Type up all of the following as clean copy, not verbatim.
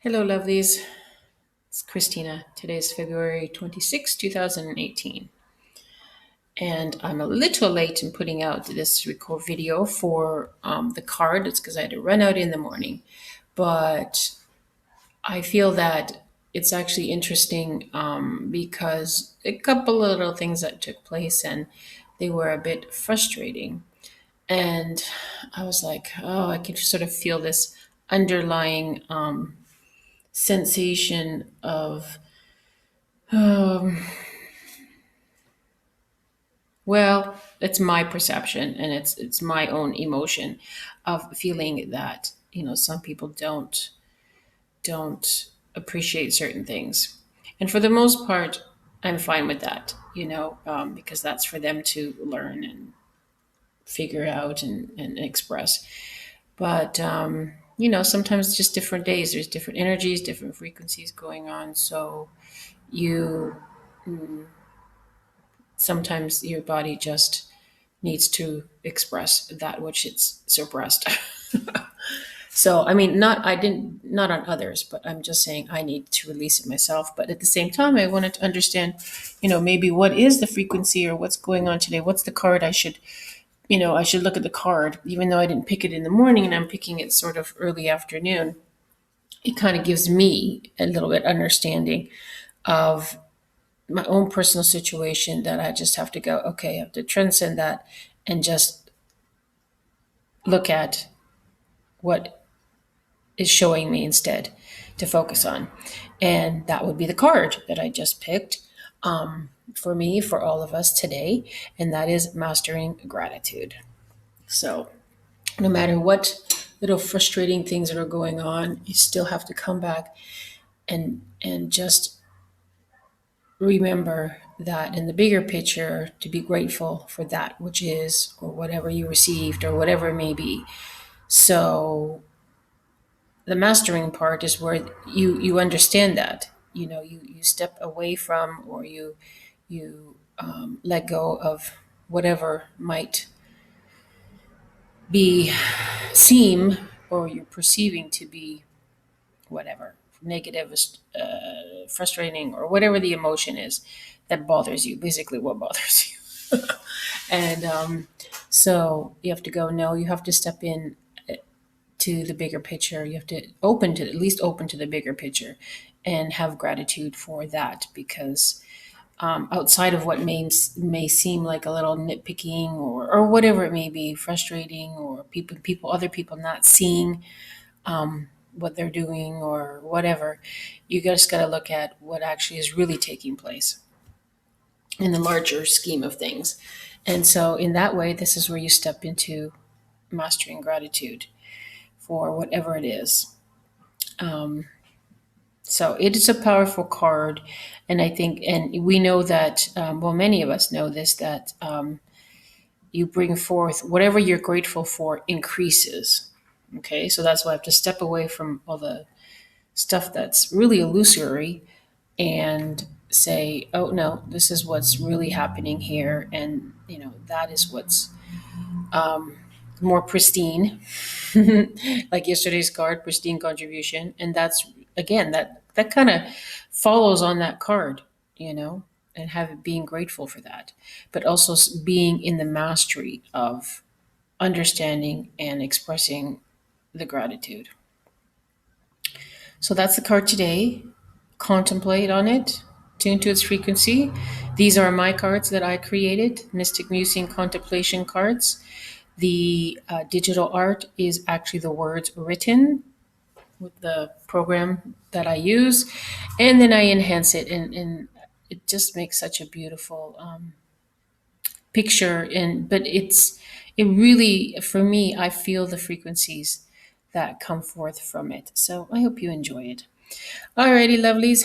Hello, lovelies. It's Christina. Today is February 26th, 2018. And I'm a little late in putting out this record video for the card. It's because I had to run out in the morning. But I feel that it's actually interesting because a couple of little things that took place and they were a bit frustrating. And I was like, oh, I could sort of feel this underlying sensation of Um, well, it's my perception and it's my own emotion of feeling that, some people don't appreciate certain things. And for the most part, I'm fine with that, because that's for them to learn and figure out and express. But, sometimes it's just different days. There's different energies, different frequencies going on. So you sometimes your body just needs to express that which it's suppressed. So I mean, not on others, but I'm just saying I need to release it myself. But at the same time, I wanted to understand, maybe what is the frequency or what's going on today. What's the card I should look at the card, even though I didn't pick it in the morning and I'm picking it sort of early afternoon. It kind of gives me a little bit understanding of my own personal situation that I just have to go, okay, I have to transcend that and just look at what is showing me instead to focus on. And that would be the card that I just picked for me, for all of us today. And that is mastering gratitude. So no matter what little frustrating things that are going on, you still have to come back and just remember that in the bigger picture, to be grateful for that which is, or whatever you received, or whatever it may be. So the mastering part is where you understand that you step away from, or you let go of whatever might be seem, or you're perceiving to be whatever negative, frustrating, or whatever the emotion is that bothers you, basically what bothers you. And so you have to go, no, you have to step in to the bigger picture. You have to at least open to the bigger picture and have gratitude for that, because outside of what may seem like a little nitpicking, or whatever it may be, frustrating, or other people not seeing what they're doing or whatever, you just got to look at what actually is really taking place in the larger scheme of things. And so in that way, this is where you step into mastering gratitude for whatever it is. So it is a powerful card. And I think, and we know that, well, many of us know this, that you bring forth whatever you're grateful for increases. Okay, so that's why I have to step away from all the stuff that's really illusory and say, oh no, this is what's really happening here. And, that is what's more pristine, like yesterday's card, pristine contribution. And that's, again, that kind of follows on that card, and have it being grateful for that, but also being in the mastery of understanding and expressing the gratitude. So that's the card today. Contemplate on it, tune to its frequency. These are my cards that I created, Mystic Musing contemplation cards. The digital art is actually the words written with the program that I use, and then I enhance it, and it just makes such a beautiful picture. But it really, for me, I feel the frequencies that come forth from it. So I hope you enjoy it. Alrighty, lovelies,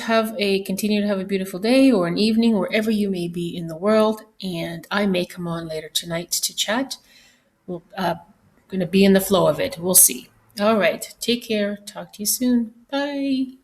continue to have a beautiful day or an evening wherever you may be in the world. And I may come on later tonight to chat. We're going to be in the flow of it. We'll see. All right, take care. Talk to you soon. Bye.